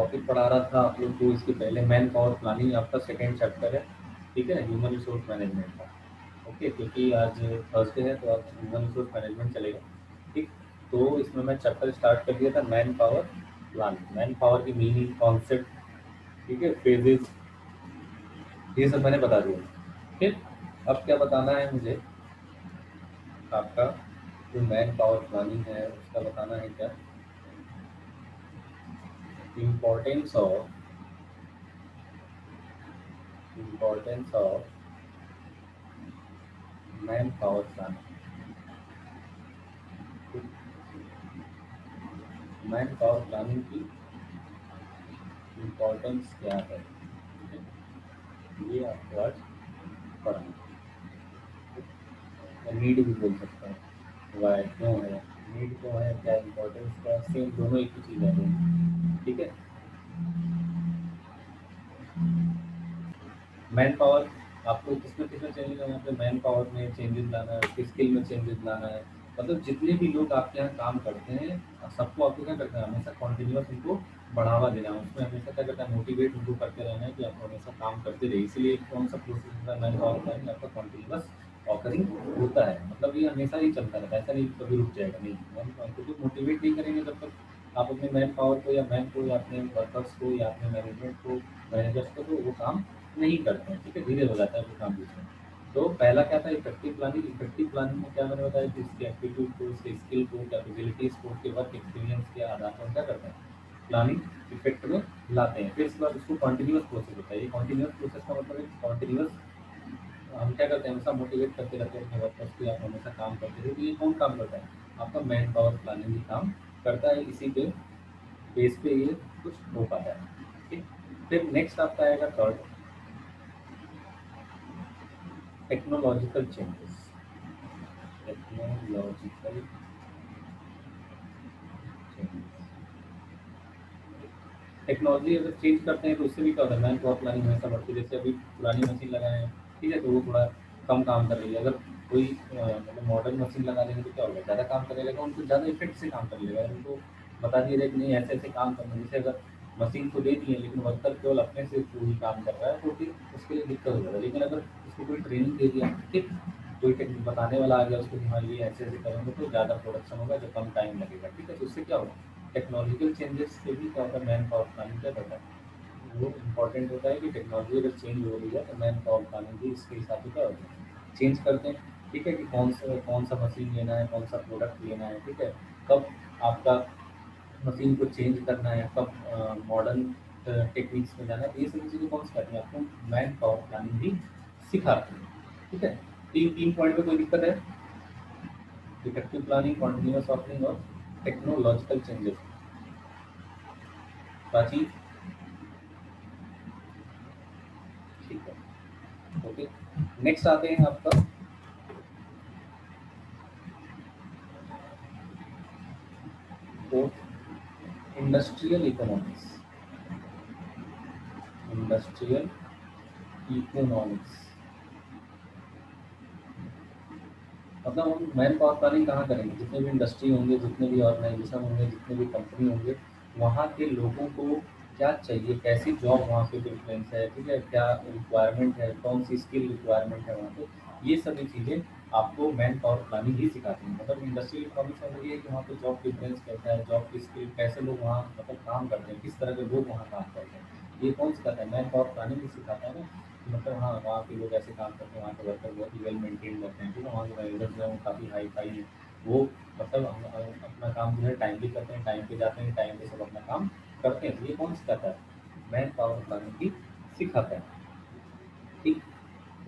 Topic पढ़ा रहा था आप लोग को इसके पहले, मैन पावर प्लानिंग आपका सेकेंड चैप्टर है, ठीक है, ह्यूमन रिसोर्स मैनेजमेंट का। ओके, क्योंकि आज थर्सडे है तो आज ह्यूमन रिसोर्स मैनेजमेंट चलेगा, ठीक। तो इसमें मैं चैप्टर स्टार्ट कर दिया था man power planning, man power की मीनिंग, कॉन्सेप्ट, ठीक है, फेजेस, ये सब मैंने बता दिया। फिर अब क्या बताना है मुझे, आपका जो मैन पावर प्लानिंग है उसका बताना है क्या, importance of man power planning. Man power planning की इम्पोर्टेंस क्या है, ये आपको आज पढ़ना है। नीड भी बोल सकते हैं, वाई क्यों है, नीड क्यों है, क्या इम्पोर्टेंस, क्या सेम, दोनों एक ही चीज़ है, ठीक है। मैन पावर आपको किसमें किसमें चेंजेस लाना है, मैन पावर में चेंजेस लाना है, उसकी स्किल में चेंजेस लाना है। मतलब जितने भी लोग आपके यहाँ काम करते हैं सबको आपको क्या करना है, हमेशा कॉन्टिन्यूस उनको बढ़ावा देना है, उसमें हमेशा क्या करना है, मोटिवेट उनको करते रहना है कि आप हमेशा काम करते रहिए। इसलिए कौन सा प्रोसेस होता है, मैन पावर प्लानिंग आपका कॉन्टिन्यूस ऑकरिंग होता है, मतलब ये हमेशा ही चलता रहता है, ऐसा नहीं कभी रुक जाएगा, नहीं। मैन पावर को मोटिवेट नहीं करेंगे जब तक आप अपने मैन पावर को या मैन को या अपने वर्कर्स को या अपने मैनेजमेंट को, मैनेजर्स को, तो वो काम नहीं करते हैं, ठीक है, धीरे हो जाता है वो काम बीच में। तो पहला क्या था, इफेक्टिव प्लानिंग। इफेक्टिव प्लानिंग में क्या मैंने बताया कि इसके एप्टीट्यूड को, इसके स्किल को, कैपेबिलिटीज को, उसके वर्क एक्सपीरियंस के आधार पर हम क्या करते हैं, प्लानिंग इफेक्ट में लाते हैं। फिर इसके बाद उसको कॉन्टिन्यूस प्रोसेस होता है। ये कॉन्टिन्यूस प्रोसेस का मतलब है कॉन्टिन्यूस हम क्या करते हैं, हमेशा मोटिवेट करते रहते हैं अपने वर्कर्स को, आप हमेशा काम करते रहे। तो ये कौन काम करता है, आपका मैन पावर प्लानिंग ही काम करता है, इसी पे बेस पे ये कुछ हो पाता है, ठीक। फिर नेक्स्ट आपका आएगा third, technological changes. Technological changes, technology अगर चेंज करते हैं तो उससे भी क्या होता है, मैन पावर प्लानिंग हमेशा बढ़ती है। जैसे अभी पुरानी मशीन लगाए हैं, ठीक है, तो वो थोड़ा कम काम कर रही है। अगर कोई मतलब मॉडर्न मशीन लगा देंगे तो क्या होगा, ज़्यादा काम करने लगेगा, उनको ज़्यादा इफेक्ट से काम कर लेगा। उनको बता दिया जाए कि नहीं ऐसे ऐसे काम करना है। जैसे अगर मशीन को दे दी है लेकिन वर्कर केवल अपने से वही काम कर रहा है तो फिर उसके लिए दिक्कत हो जाएगा। लेकिन अगर उसको कोई ट्रेनिंग दे दिया, ठीक, कोई टेक्निक बताने वाला आ गया उसको कि हाँ ये ऐसे ऐसे करेंगे तो ज़्यादा प्रोडक्शन होगा, जो कम टाइम लगेगा, ठीक है। तो उससे क्या होगा, टेक्नोलॉजिकल चेंजेस से भी क्या होता है, मैन पावर प्लानिंग क्या करता है, वो इम्पोर्टेंट होता है कि टेक्नोलॉजी अगर चेंज हो रही है तो मैन पावर प्लानिंग भी इसके हिसाब से क्या होता है, चेंज करते हैं, ठीक है, कि कौन सा मशीन लेना है, कौन सा प्रोडक्ट लेना है, ठीक है, कब आपका मशीन को चेंज करना है, कब मॉडर्न टेक्निक्स में जाना है। ये सभी चीज़ें कौन सिखाती है आपको, मैन पावर प्लानिंग भी सिखाती है, ठीक है। तीन तीन पॉइंट में कोई दिक्कत है, इफेक्टिव प्लानिंग, कॉन्टिन्यूस ऑपरेटिंग और टेक्नोलॉजिकल चेंजेस। प्राची, ठीक है, ओके। नेक्स्ट आते हैं आपका fourth, industrial economics. Industrial economics मतलब हम मैन पावर प्लानिंग कहाँ करेंगे, जितने भी इंडस्ट्री होंगे, जितने भी ऑर्गेनाइजेशन होंगे, जितने भी कंपनी होंगे, वहाँ के लोगों को क्या चाहिए, कैसी जॉब वहाँ पे प्रेफरेंस है, ठीक है, क्या रिक्वायरमेंट है, कौन सी स्किल रिक्वायरमेंट है वहाँ पे, ये सभी चीज़ें आपको मैन पावर प्लानिंग ही सिखाती हैं। मतलब इंडस्ट्रियल इकोनॉमिक्स में ये है कि वहाँ पे जॉब प्रेफरेंस कैसा है, जॉब की स्किल, कैसे लोग वहाँ मतलब काम करते हैं, किस तरह के लोग वहाँ काम करते हैं, ये कौन सिखाता है, मैन पावर प्लानिंग ही सिखाता है ना। मतलब हाँ, वहाँ के लोग ऐसे काम करते हैं, वहाँ के वर्कर बहुत ही वेल मेंटेन करते हैं, ठीक है, वहाँ के मैनेजर जो है वो काफ़ी हाई फाई हैं। वो मतलब अपना काम जो है टाइमली करते हैं, टाइम पे जाते हैं, टाइम पे सब अपना काम करते हैं। तो ये कौन सिखाता है, मैन पावर प्लानिंग ही सिखाता है, ठीक,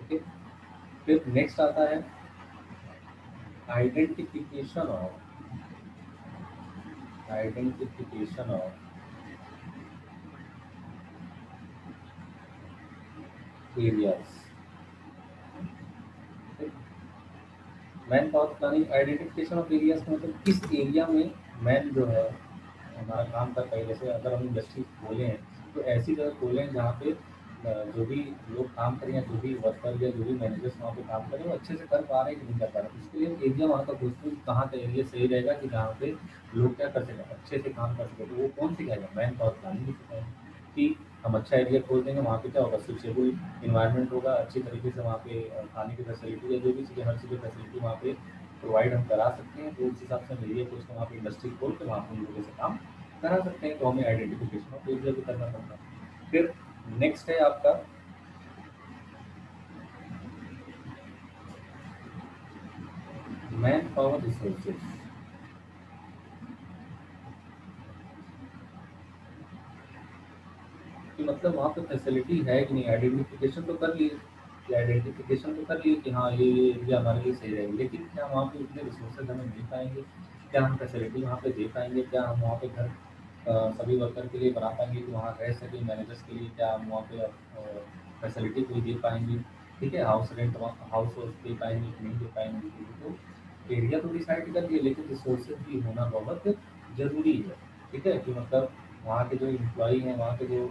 ओके। फिर नेक्स्ट आता है identification of identification of areas. Man power planning identification of areas का मतलब किस एरिया में मैन जो है हमारा काम करता है। जैसे अगर हम इंडस्ट्री खोले हैं तो ऐसी जगह खोले हैं जहाँ पे जो भी लोग काम करें या जो भी वर्कर या जो भी मैनेजर्स वहाँ पे काम करें वो अच्छे से कर पा रहे हैं कि नहीं कर पा रहे हैं। उसके लिए एरिया वहाँ का खोजते हैं कि कहाँ का एरिया सही रहेगा कि जहाँ पे लोग क्या कर सकें, अच्छे से काम कर सकें। तो वो कौन सिखाएगा? मैन पावर प्लानिंग ही सिखाएगा कि हम अच्छा एरिया खोज देंगे, वहाँ पे क्या होगा, सूटेबल इन्वायरमेंट होगा, अच्छी तरीके से वहाँ पे खाने की फैसिलिटी या जो भी चीज़ें, हर चीज़ की फैसिलिटी वहाँ पे प्रोवाइड हम करा सकते हैं। तो उस हिसाब से हम एरिया खोज के वहाँ पे इंडस्ट्री खोल के वहाँ पे उन लोगों से काम करा सकते हैं। तो हमें आइडेंटिफिकेशन ऑफ एरिया भी करना पड़ता है। फिर नेक्स्ट है आपका मैन पावर रिसोर्सेज, कि मतलब वहाँ पे फैसिलिटी है कि नहीं। आइडेंटिफिकेशन तो कर लिए, कि आइडेंटिफिकेशन तो कर लिए कि हाँ ये एरिया हमारे लिए सही रहेगी, लेकिन क्या वहाँ पे उतने रिसोर्सेज हमें मिल पाएंगे? क्या हम फैसिलिटी वहाँ पे दे पाएंगे? क्या हम वहाँ पे घर सभी वर्कर के लिए बना पाएंगे कि वहाँ रह सके? मैनेजर्स के लिए क्या हम वहाँ पे फैसिलिटी कोई दे पाएंगे? ठीक है, हाउस रेंट हाउस दे पाएंगे कि नहीं दे पाएंगे? तो एरिया तो डिसाइड कर लिए, लेकिन रिसोर्सेज भी होना बहुत ज़रूरी है। ठीक है, कि मतलब वहाँ के जो एम्प्लॉई हैं, वहाँ के जो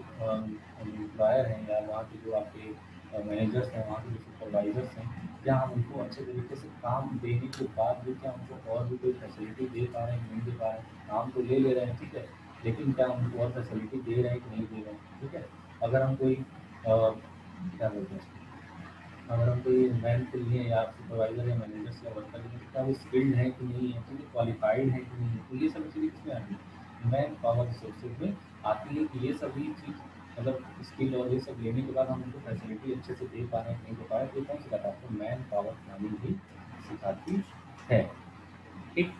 एम्प्लॉयर हैं, या वहाँ के जो आपके मैनेजर्स हैं, वहाँ के जो सुपरवाइजर्स हैं, क्या हम उनको अच्छे तरीके से काम देने के बाद भी क्या उनको और भी कोई फैसिलिटी दे पा रहे हैं कि नहीं दे पा रहे हैं? काम तो ले रहे हैं, ठीक है, लेकिन क्या हम उनको और फैसिलिटी दे रहे हैं कि नहीं दे रहे हैं? ठीक है, अगर हम कोई क्या बोलते हैं, अगर हम कोई मैन को लिए या सुपरवाइजर या मैनेजर या वर्कर लिए, तो क्या वो स्किल्ड है कि नहीं है, ठीक है, क्वालिफाइड है कि नहीं है? तो ये सब चीज़ें किसमें आती है? मैन पावर रिसोर्सेज में आती है कि ये सभी चीज़ मतलब स्किल और ये सब लेने के बाद हम उनको फैसिलिटी अच्छे से दे पा रहे हैं कि नहीं दे पा रहे हैं। तो ये कौन सिखाता है आपको? मैन पावर प्लानिंग ही सिखाती है। ठीक।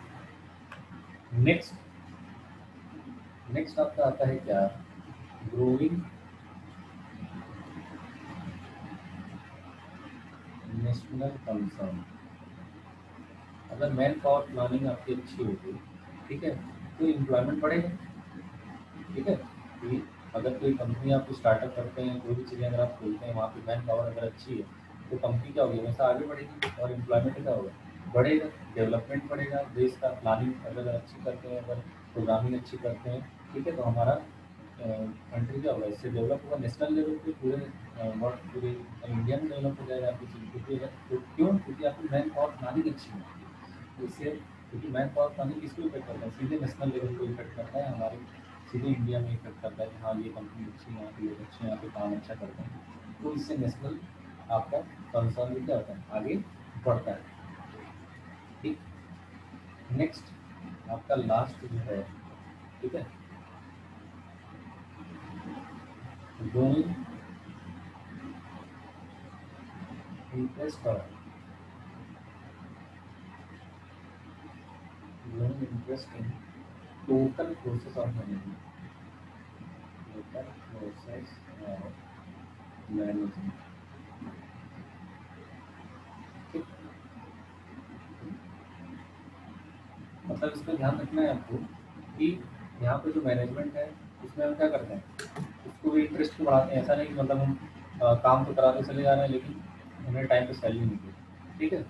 नेक्स्ट नेक्स्ट आपका आता है क्या? Growing national concern. अगर मैन पावर प्लानिंग आपकी अच्छी होगी, ठीक है, तो एम्प्लॉयमेंट बढ़ेगा। ठीक है, कि अगर कोई कंपनी आप स्टार्टअप करते हैं, कोई भी चीज़ें अगर आप खोलते हैं, वहाँ पे मैन पावर अगर अच्छी है, तो कंपनी क्या होगी, हमेशा आगे बढ़ेगी और एम्प्लॉयमेंट क्या होगा, बढ़ेगा, डेवलपमेंट बढ़ेगा देश का। प्लानिंग अगर अच्छी करते हैं, अगर प्रोग्रामिंग अच्छी करते हैं, ठीक है, तो हमारा कंट्री क्या होगा, इससे डेवलप होगा नेशनल लेवल पे, पूरे वर्ल्ड, पूरे इंडिया में डेवलप हो जाएगा आपकी चीज़। क्योंकि तो क्यों? क्योंकि आपकी मैन पावर प्लानिंग अच्छी है। तो इससे, क्योंकि मैन पावर प्लानिंग किसको इफेक्ट करता है? सीधे नेशनल लेवल को इफेक्ट करता है, हमारे सीधे इंडिया में इफेक्ट करता है कि हाँ ये कंपनी अच्छी है, यहाँ के लोग अच्छे हैं, यहाँ पे काम अच्छा करते हैं। तो इससे नेशनल आपका कंसर्न भी क्या होता है, आगे बढ़ता है। ठीक। नेक्स्ट आपका लास्ट जो है, ठीक है, ग्रोइंग इंटरेस्ट और growing interest in total process of management. Total process of management. ठीक। मतलब इसमें ध्यान रखना है आपको कि यहाँ पे जो मैनेजमेंट है, उसमें हम क्या करते हैं, उसको भी इंटरेस्ट को बढ़ाते हैं। ऐसा नहीं कि मतलब हम काम तो कराते चले जा रहे हैं, लेकिन उन्हें टाइम पे सैलरी नहीं दी। ठीक है,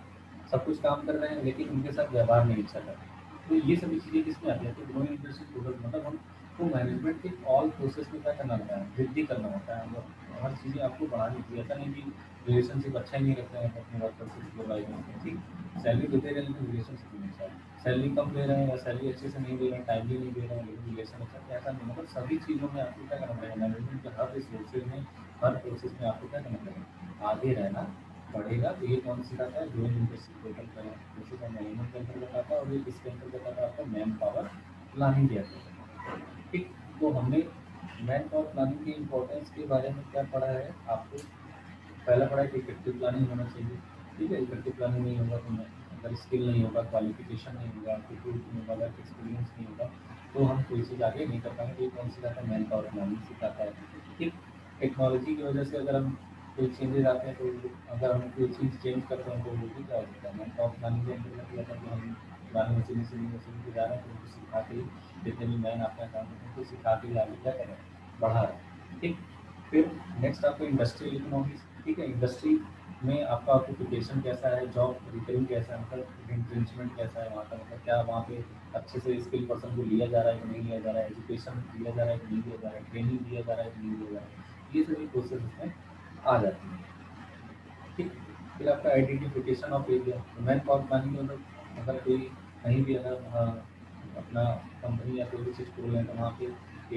सब कुछ काम कर रहे हैं, लेकिन उनके साथ व्यवहार नहीं अच्छा कर रहे। तो ये सभी चीज़ें किसमें आती है? तो ग्रोइंग इंटरेस्ट प्रोडक्ट मतलब हमको मैनेजमेंट के ऑल प्रोसेस में क्या करना होता है, वृद्धि करना होता है। मतलब हर चीज़ें आपको बढ़ानी चाहिए। ऐसा नहीं कि रिलेशनशिप अच्छा ही नहीं रखते हैं अपने वर्कर से, सुपरवाइजर से। ठीक, सैलरी देते रहे लेकिन रिलेशनशिप नहीं अच्छा है। सैलरी कम दे रहे हैं या सैलरी अच्छे से नहीं दे रहे हैं, टाइमली नहीं दे रहे हैं, लेकिन रिलेशन अच्छा है, ऐसा नहीं। मतलब सभी चीज़ों में आपको क्या करना पड़ेगा, मैनेजमेंट के हर रिसोर्सेज में, हर प्रोसेस में आपको क्या करना पड़ेगा, आगे रहना पड़ेगा। तो ये कौन सिखाता है? Growing industry total process of management के अंतर्गत आता है, और ये किसके अंतर्गत आता है? आपका मैन पावर प्लानिंग के अंतर्गत। ठीक। तो हमने मैन पावर प्लानिंग की इम्पोर्टेंस के बारे में क्या पढ़ा है आपको? पहला पढ़ा है कि इफेक्टिव प्लानिंग होना चाहिए। ठीक है, इफेक्टिव प्लानिंग नहीं होगा तो मैं, अगर स्किल नहीं होगा, क्वालिफिकेशन नहीं होगा, एप्टीट्यूड नहीं होगा, वर्क एक्सपीरियंस नहीं होगा, तो हम कोई चीज़ आगे नहीं कर पाएंगे। तो ये कौन सिखाता है? मैन पावर प्लानिंग सिखाता है। ठीक। टेक्नोलॉजी की वजह से अगर हम कोई चेंजेज आते हैं, तो अगर हम कोई चीज़ चेंज करते हैं, तो वो भी क्या हो सकता है, मैन पावर प्लानिंग के अंतर्गत आता है कि हम पुरानी मशीन से नई मशीन पे जा रहे हैं, तो उनको सिखा के ही, जितने भी मैन आपका काम करते हैं, उनको सिखा के ही आगे क्या करें, बढ़ा रहे हैं। ठीक। फिर नेक्स्ट आपको इंडस्ट्रियल इकोनॉमिक्स। ठीक है, इंडस्ट्री में आपका ऑक्यूपेशन कैसा है, जॉब रिटेलिंग कैसा है, मतलब रिट्रेंचमेंट कैसा है वहाँ का, मतलब क्या वहाँ पे अच्छे से स्किल पर्सन को लिया जा रहा है कि नहीं लिया जा रहा है, एजुकेशन दिया जा रहा है कि नहीं दिया जा रहा है, ट्रेनिंग दिया जा रहा है कि नहीं दिया जा रहा है। ये सभी प्रोसेस इसमें आ जाती है। ठीक। फिर आपका identification of area, man power planning में मतलब अगर कोई कहीं भी अगर अपना कंपनी या कोई भी चीज़ खोल रहे हैं तो वहाँ पे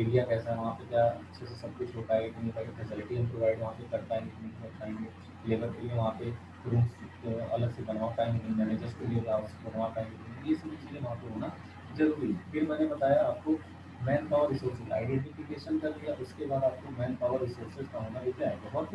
एरिया कैसा है, वहाँ पे क्या अच्छे से सब कुछ हो पाएगा कि नहीं हो पाएगा, फैसिलिटी हम प्रोवाइड वहाँ पे कर पाएंगे कि नहीं कर पाएंगे, लेबर के लिए वहाँ पे रूम्स अलग से बनवा पाएंगे कि नहीं, मैनेजर्स के लिए हाउस बनवा पाएंगे कि नहीं, ये सभी चीज़ें वहाँ पे होना जरूरी है। फिर मैंने बताया आपको मैन पावर रिसोर्सेज आइडेंटिफिकेशन कर लिया, उसके बाद आपको मैन पावर रिसोर्सेज का होना भी क्या है, बहुत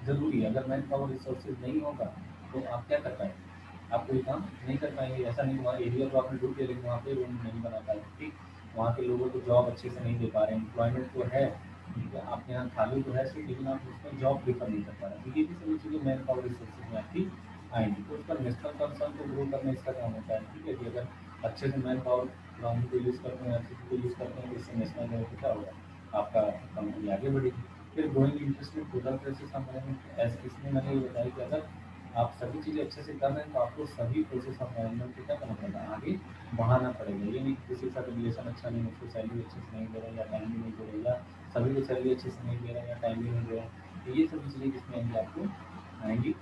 ज़रूरी है। अगर मैन पावर रिसोर्सेज नहीं होगा तो आप क्या कर पाएंगे, आप कोई काम नहीं कर पाएंगे। ऐसा नहीं वहाँ एरिया तो आपने ढूंढ लिया लेकिन वहाँ पे रूम नहीं बना पाएंगे, ठीक। वहाँ के लोगों को जॉब अच्छे से नहीं दे पा रहे हैं, एम्प्लॉयमेंट तो है, ठीक है, आपके यहाँ खाली तो है सिर्फ, लेकिन आप उसमें जॉब प्रीफर नहीं कर पा रहे, तो ये भी सभी चीज़ें मैन पावर रिसोर्सेज में आपकी आएंगी। तो उसका नेशनल कंसर्न को ग्रो करना इसका काम होता है, ठीक है, कि अगर अच्छे से मैन पावर ग्राउंड को यूज़ करते हैं, अच्छे से यूज़ करते हैं, तो इससे नेशनल लेवल पर क्या होगा, आपका कंपनी आगे बढ़ेगी। फिर ग्रोइंग इंटरेस्ट में टोटल प्रोसेस हम मैनेजमेंट, ऐसे इसमें मैंने ये बताया कि अगर आप सभी चीज़ें अच्छे से कर रहे हैं तो आपको सभी प्रोसेस ऑफ मैनेजमेंट को क्या करना पड़ेगा, आगे बढ़ाना पड़ेगा। ये नहीं कि किसी के साथ रिलेशन अच्छा नहीं है, उसको सैलरी अच्छे से नहीं दे रहे, या टाइम भी नहीं दे रहे, या सभी को सैलरी अच्छे से नहीं दे रहे, या टाइम भी नहीं दे रहे, तो ये सभी चीज़ें किसमें आएंगी, आपको आएंगी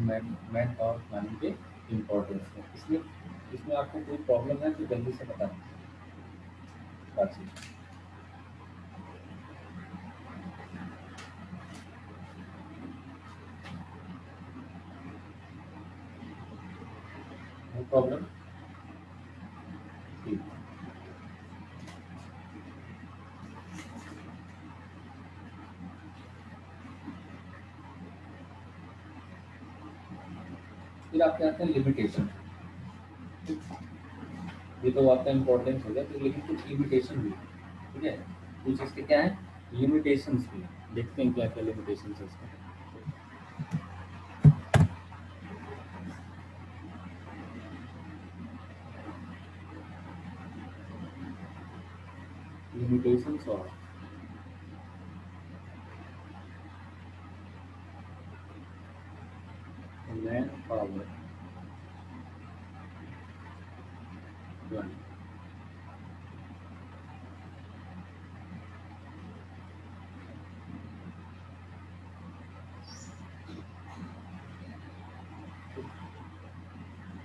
मैन मैन पावर प्लानिंग के इम्पोर्टेंस में। इसमें इसमें आपको कोई प्रॉब्लम है तो जल्दी से बता बातचीत। No problem. ठीक। फिर आपके आते हैं लिमिटेशन। ये तो आपका इम्पोर्टेंस हो गया, तो लेकिन कुछ लिमिटेशन भी है, ठीक है, कुछ इसके क्या है, लिमिटेशंस भी हैं। देखते हैं क्या क्या लिमिटेशंस है इसमें। लिमिटेशंस और man power planning.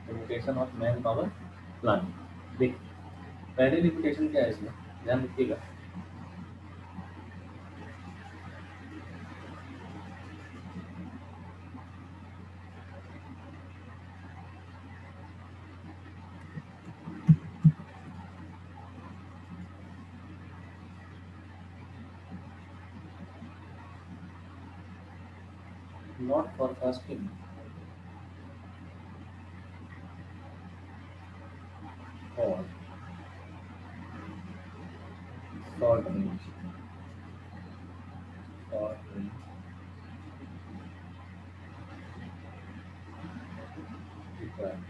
Limitation of man power planning. देख, पहले लिमिटेशन क्या है इसमें, ध्यान रखिएगा। नॉट फॉरकास्टिंग और short range, short range requirement,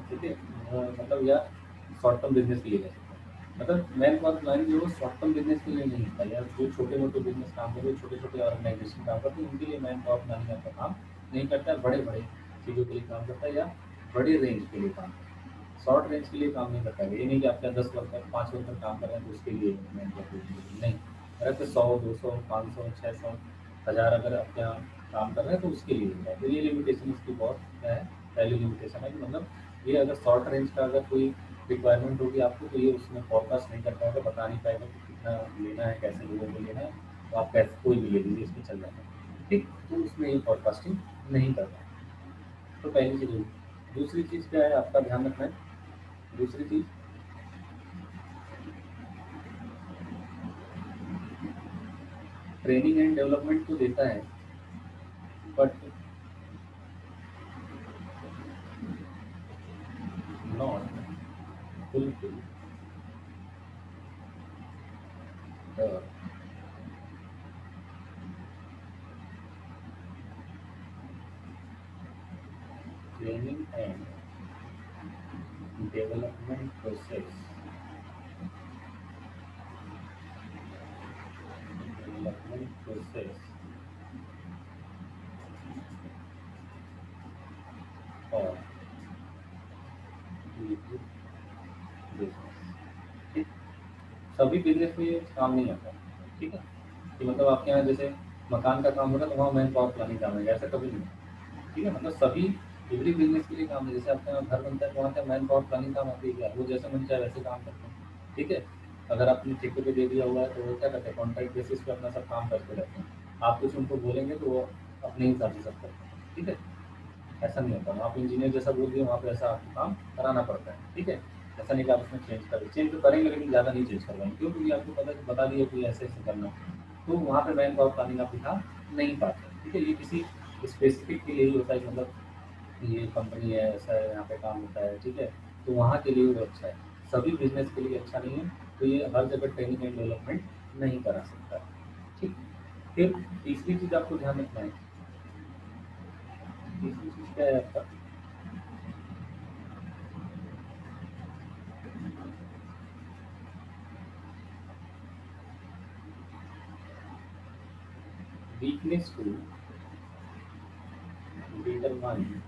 ठीक है। मतलब या शॉर्ट टर्म बिजनेस के लिए कह सकते हैं। मतलब मैन पावर प्लानिंग जो शॉर्ट टर्म बिजनेस के लिए नहीं होता, या जो छोटे मोटे बिजनेस काम करते, छोटे छोटे ऑर्गेनाइजेशन काम करते हैं, उनके लिए मैन पावर प्लानिंग आपका काम नहीं करता है, बड़े बड़े चीज़ों के लिए काम करता है, या बड़े रेंज के लिए काम करता है, शॉर्ट रेंज के लिए काम नहीं करता है। ये नहीं कि आपका 10 वर्कर 5 वर्कर काम कर रहे हैं तो उसके लिए मैन पावर नहीं, अगर तो 100 200 500 600 1000 अगर आप यहाँ काम कर रहे हैं तो उसके लिए होता है। तो ये लिमिटेशन इसकी बहुत क्या है, पहली लिमिटेशन है कि मतलब ये अगर शॉर्ट रेंज का अगर कोई रिक्वायरमेंट होगी आपको, तो ये उसमें फोरकास्ट नहीं कर पाएगा, बता नहीं पाएगा कि कितना लेना है, कैसे लोगों को लेना है, तो आप कैसे कोई भी ले लीजिए, इसमें चल जाता है, ठीक। तो उसमें ये फोरकास्टिंग नहीं कर पाएगा। तो पहली चीज़ होगी। दूसरी चीज़ क्या है आपका ध्यान रखना है, दूसरी चीज़ ट्रेनिंग एंड डेवलपमेंट तो देता है, but not fulfil the training and development process, development process और बिजनेस, ठीक। सभी बिज़नेस में ये काम नहीं आता, ठीक है? कि मतलब आपके यहाँ जैसे मकान का काम हो रहा है तो वहाँ मैन पावर प्लानिंग काम आएगा, ऐसा कभी नहीं है, ठीक है? मतलब सभी एवरी बिज़नेस के लिए काम है, जैसे आपके यहाँ घर बनता है तो वहाँ क्या मैन पावर प्लानिंग काम आती है क्या? वो जैसे मन चाहे वैसे काम करते हैं, ठीक है? अगर आपने ठेके पे दे दिया हुआ है तो वो क्या करते हैं, कॉन्ट्रैक्ट बेसिस पे अपना सब काम करते रहते हैं। आप कुछ उनको बोलेंगे तो वो अपने हिसाब से सब करते हैं, ठीक है? ऐसा नहीं होता, आप इंजीनियर जैसा बोल दिए वहाँ पे ऐसा आपको काम कराना पड़ता है, ठीक है? ऐसा नहीं कि आप उसमें चेंज तो करेंगे लेकिन ज़्यादा नहीं चेंज करवाएंगे, क्यों? क्योंकि आपको पता बता दिया कि ऐसे ऐसे करना है। तो वहाँ पे मैन पावर प्लानिंग आप दिखा नहीं पाते, ठीक है? ये किसी स्पेसिफिक के लिए ही होता है, मतलब ये कंपनी है, ऐसा है, यहाँ पे काम होता है, ठीक है? तो वहाँ के लिए वो अच्छा है, सभी बिजनेस के लिए अच्छा नहीं है। तो ये हर जगह ट्रेनिंग एंड डेवलपमेंट नहीं करा सकता है, ठीक। फिर तीसरी चीज़ आपको ध्यान रखना है, तीसरी चीज़ क्या है आपका, weakness to determine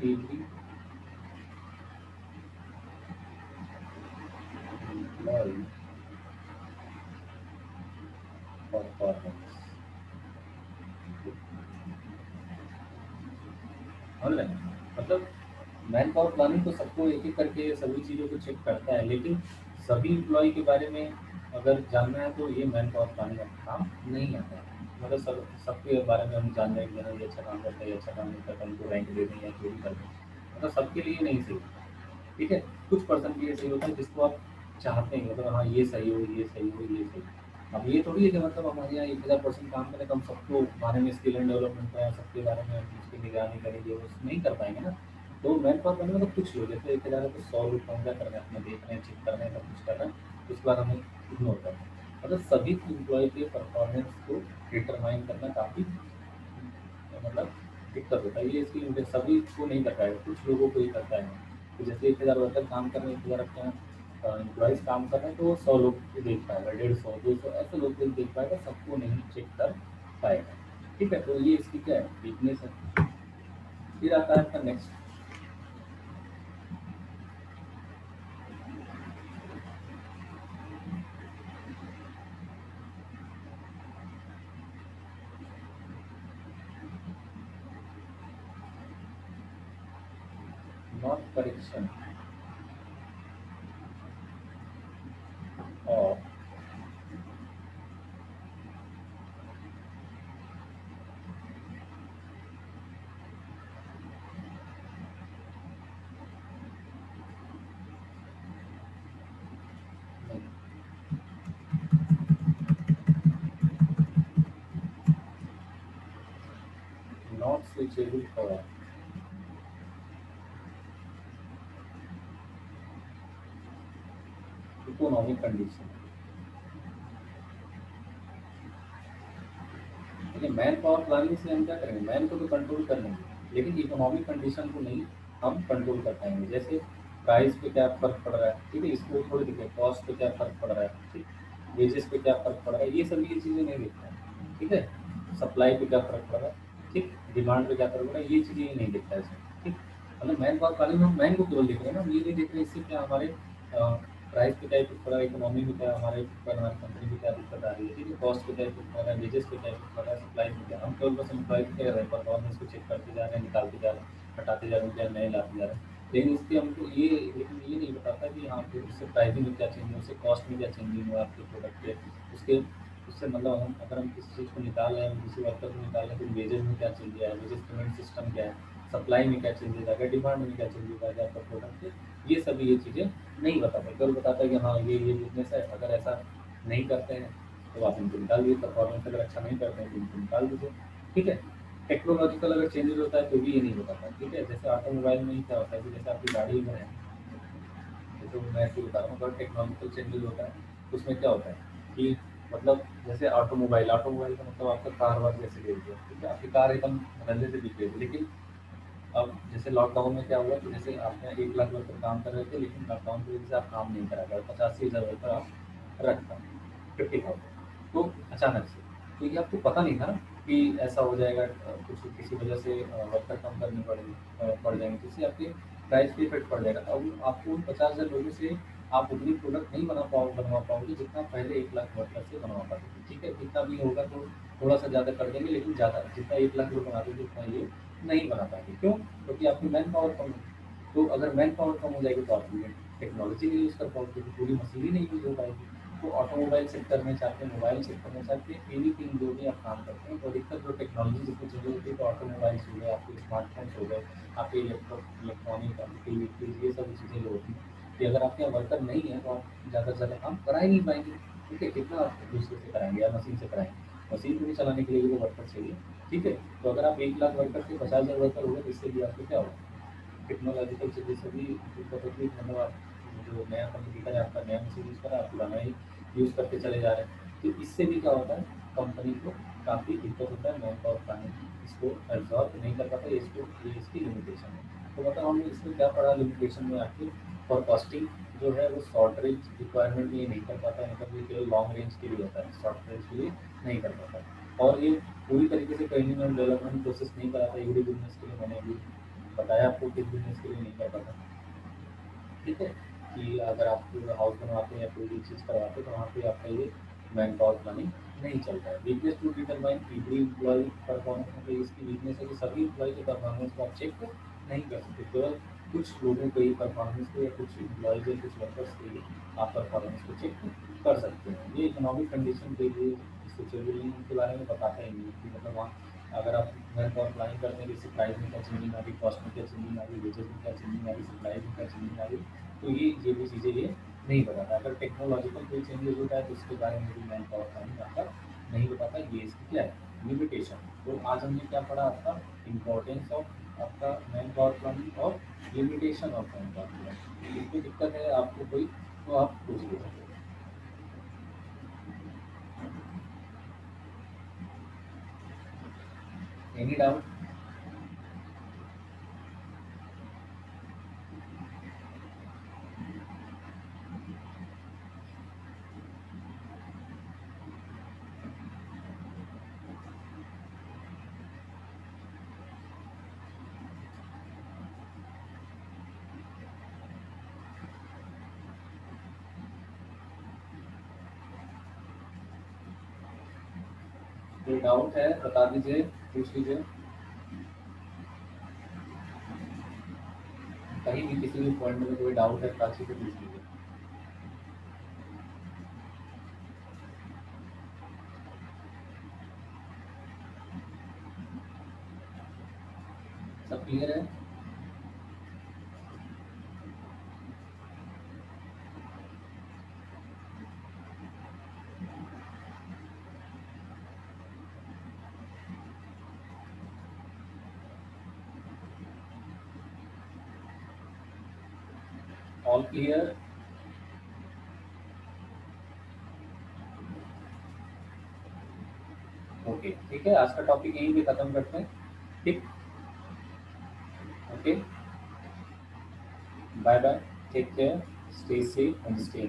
every employ performance. समझ रहे हैं? मतलब मैन पावर प्लानिंग तो सबको एक एक करके सभी चीज़ों को चेक करता है, लेकिन सभी इम्प्लॉय के बारे में अगर जानना है तो ये मैन पावर प्लानिंग का काम नहीं आता है। मतलब सबके बारे में हम जान रहे हैं कि हाँ, ये अच्छा काम करता है, ये अच्छा काम नहीं करता, उनको रैंक दे दें या जो भी कर दें, मतलब सबके लिए नहीं सही, ठीक है? कुछ पर्सन के लिए सही होता है जिसको आप चाहते हैं, मतलब हाँ ये सही हो, ये सही हो, ये सही हो। अब ये थोड़ी है कि मतलब हमारे यहाँ 1000% काम करें तो हम सबको बारे में स्किल एंड डेवलपमेंट का सबके बारे में हम उसकी निगरानी करेंगे, वो नहीं कर पाएंगे ना। तो मैन पावर करने में तो कुछ लोग, जैसे 1000 तो 100 लोग काम क्या कर रहे हैं, अपना देख रहे हैं, चेक कर रहे हैं, सब कुछ कर रहे हैं, उसके बाद हमें इग्नोर कर रहे हैं। मतलब सभी इम्प्लॉय के परफॉर्मेंस को डिटरमाइन करना काफ़ी मतलब दिक्कत होता है। ये इसकी वजह सभी को नहीं कर पाएगा, कुछ लोगों को ही करता है। तो जैसे 1000 वर्कर काम कर रहे हैं, 1000 अपना एम्प्लॉयज़ काम कर रहे हैं, तो वो 100 लोग को देख पाएगा, 150 200 ऐसे लोग को ही देख पाएगा, सबको नहीं चेक कर पाएगा, ठीक है? तो ये इसकी क्या है, वीकनेस है। फिर आता है आपका नेक्स्ट, नॉन करेक्शन और not switchable for economic condition. देखिए, मैन पावर प्लानिंग से हम क्या करेंगे, मैन को तो कंट्रोल कर लेंगे, लेकिन इकोनॉमिक कंडीशन को नहीं हम कंट्रोल कर पाएंगे। जैसे प्राइस पे क्या फ़र्क पड़ रहा है, ठीक है? इसको थोड़ी दिखे, कॉस्ट पे क्या फ़र्क पड़ रहा है, ठीक? वेजेस पे क्या फ़र्क पड़ रहा है, ये सभी ये चीज़ें नहीं दिखता है, ठीक है? सप्लाई पे क्या फ़र्क पड़ रहा है, ठीक? डिमांड पे क्या फ़र्क पड़ रहा है, ये चीज़ें ही नहीं दिखता है इसमें, ठीक? मतलब मैन पावर प्लानिंग में हम मैन को केवल देख रहे हैं ना, हम ये नहीं देख रहे इससे क्या हमारे प्राइस पे क्या इफ़ेक्ट पड़ रहा है, इकोनॉमी में क्या हमारे ऊपर, हमारी कंपनी में क्या दिक्कत आ रही है, ठीक है? कॉस्ट पे क्या इफ़ेक्ट पड़ रहा है, वेजेस पे क्या इफ़ेक्ट पड़ रहा है, सप्लाई में क्या, हम केवल बस एम्प्लॉय पे कर रहे हैं, परफॉर्मेंस को चेक करते जा रहे हैं, निकालते जा रहे हैं, हटाते जा रहे हैं, क्या नए लाते जा रहे हैं। लेकिन इसके हमको ये, लेकिन ये नहीं बताता कि हाँ, फिर उससे प्राइसिंग में क्या चेंज है, उससे कॉस्ट में क्या चेंजिंग हुआ आपके प्रोडक्ट के, उसके उससे मतलब हम अगर हम किसी चीज़ को निकाल रहे हैं, किसी वर्कर को निकाल रहे हैं, तो वेजेस में क्या चेंज आया, वेजेस पेमेंट सिस्टम क्या है, सप्लाई में क्या चेंजेस आ गया, डिमांड में क्या चेंजेस आ गया आपका प्रोडक्ट के, ये सभी ये चीज़ें नहीं बताता। केवल बताता है कि हाँ, ये बिज़नेस है, अगर ऐसा नहीं करते हैं तो आप इनको निकाल दीजिए, परफॉर्मेंस अगर अच्छा नहीं करते हैं तो इनको निकाल दीजिए, ठीक है? टेक्नोलॉजिकल अगर चेंजेस होता है तो भी ये नहीं बताता, ठीक है? जैसे ऑटोमोबाइल में ही क्या होता है कि जैसे आपकी गाड़ी में है, जैसे मैं ऐसे बता रहा हूँ, अगर टेक्नोलॉजिकल चेंजेस होता है तो उसमें क्या होता है कि मतलब जैसे ऑटोमोबाइल ऑटोमोबाइल का मतलब आपका कार वार जैसे ले लीजिए, ठीक है? आपकी कार एकदम धंधे से बिक रही थी, लेकिन अब जैसे लॉकडाउन में क्या हुआ कि जैसे आप यहाँ 1 लाख वर्कर काम कर रहे थे, लेकिन लॉकडाउन की वजह से आप काम नहीं करा पाए, 85,000 वर्कर आप रख पाए, 50,000, तो अचानक से, तो ये आपको पता नहीं था ना कि ऐसा हो जाएगा कुछ किसी वजह से वर्कर कम करने पड़ जाएंगे, जिससे आपके प्राइस पे इफेक्ट पड़ जाएगा। अब आपको उन 50,000 लोगों से आप उतनी प्रोडक्ट नहीं बनवा पाओगे जितना पहले 1 लाख वर्कर से बनवा पाते थे। ठीक है, कितना भी होगा तो थोड़ा सा ज़्यादा कर देंगे, लेकिन ज़्यादा जितना 1 लाख लोग बनाते थे उतना ये नहीं बना पाएंगे। क्यों? क्योंकि आपकी मैन पावर कम है। तो अगर मैन पावर कम हो जाएगी तो आप टेक्नोलॉजी नहीं यूज़ कर पाओगे, क्योंकि पूरी मशीन ही नहीं यूज़ हो पाएगी। तो ऑटोमोबाइल सेक्टर में चाहते हैं, मोबाइल सेक्टर में चाहते हैं, एनीथिंग जो भी आप काम करते हैं, तो अधिकतर जो टेक्नोलॉजी जितनी चीज़ें होती है, तो ऑटोमोबाइल्स हो गए, आपके स्मार्टफोन्स हो गए, आपके इलेक्ट्रॉनिक, आपकी टीवी फ्रिज, ये सब चीज़ें जो होती हैं, कि अगर आपके यहाँ वर्कर नहीं है तो आप ज़्यादा से ज़्यादा काम करा ही नहीं पाएंगे। ठीक है, कितना आप दूसरे से कराएंगे या मशीन से कराएंगे? मशीन को भी चलाने के लिए भी तो वर्कर चाहिए। ठीक है, तो अगर आप 1 लाख वर्कर से 50,000 वर्कर हो गए, तो इससे भी आपको क्या होगा? टेक्नोलॉजिकल चीज़ें से भी दिक्कत होती है, मतलब आप जो नया कंपटीटर है आपका नया मशीन यूज़ कर रहा है, आप पुराना ही यूज़ करते चले जा रहे हैं। तो इससे भी क्या होता है, कंपनी को काफ़ी दिक्कत होता है, मैन पावर प्लानिंग इसको एब्जॉर्ब नहीं कर पाता, ये इसकी लिमिटेशन है। तो मतलब हमने इसमें क्या पढ़ा लिमिटेशन में आपकी, फॉर कॉस्टिंग जो है वो शॉर्ट रेंज रिक्वायरमेंट ये नहीं कर पाता है, मतलब ये केवल लॉन्ग रेंज के लिए होता है, शॉर्ट रेंज के लिए नहीं कर पाता। और ये पूरी तरीके से कहीं भी डेवलपमेंट प्रोसेस नहीं कराता एग्री बिजनेस के लिए, मैंने अभी बताया आपको किस बिजनेस के लिए नहीं कर पाता। ठीक है, कि अगर आप हाउस बनवाते हैं या कोई भी चीज़ करवाते हैं तो वहाँ पे आपका ये मैन पावर प्लानिंग नहीं चलता है। Weakness to determine every employ performance, मतलब इसकी वीकनेस है कि सभी एम्प्लॉय के परफॉर्मेंस को आप चेक नहीं कर सकते, केवल कुछ लोगों के ही परफॉर्मेंस को या कुछ एम्प्लॉयज या कुछ वर्कर्स के लिए आप परफॉर्मेंस को चेक कर सकते हैं। ये इकोनॉमिक कंडीशन के लिए शेड्यूलिंग के बारे में बताता ही नहीं है कि मतलब वहाँ अगर आप मैन पावर प्लानिंग करते हैं, जैसे प्राइस में क्या चेंजिंग आ रही, कॉस्ट में क्या चेंजिंग आ रही, वेजेस में क्या चेंजिंग आ रही, सप्लाई में क्या चेंजिंग आ रही, तो ये भी चीज़ें ये नहीं बताता। अगर टेक्नोलॉजिकल कोई चेंजेस होता है तो उसके बारे में भी मैन पावर प्लानिंग आपका नहीं बताता, ये इसकी क्या है लिमिटेशन। तो आज हमने क्या पढ़ा आपका, इम्पोर्टेंस ऑफ आपका मैन पावर प्लानिंग और limitation of man power planning. इसमें दिक्कत है आपको कोई तो आप पूछ लीजिए। Any doubt? कोई डाउट है बता दीजिए, पूछ लीजिए। कहीं भी किसी भी पॉइंट में कोई डाउट है प्राची को पूछ लीजिए। सब क्लियर है? All clear? ओके, ठीक है, आज का टॉपिक यहीं पे खत्म करते हैं। ठीक, okay, bye bye, take care, stay safe and stay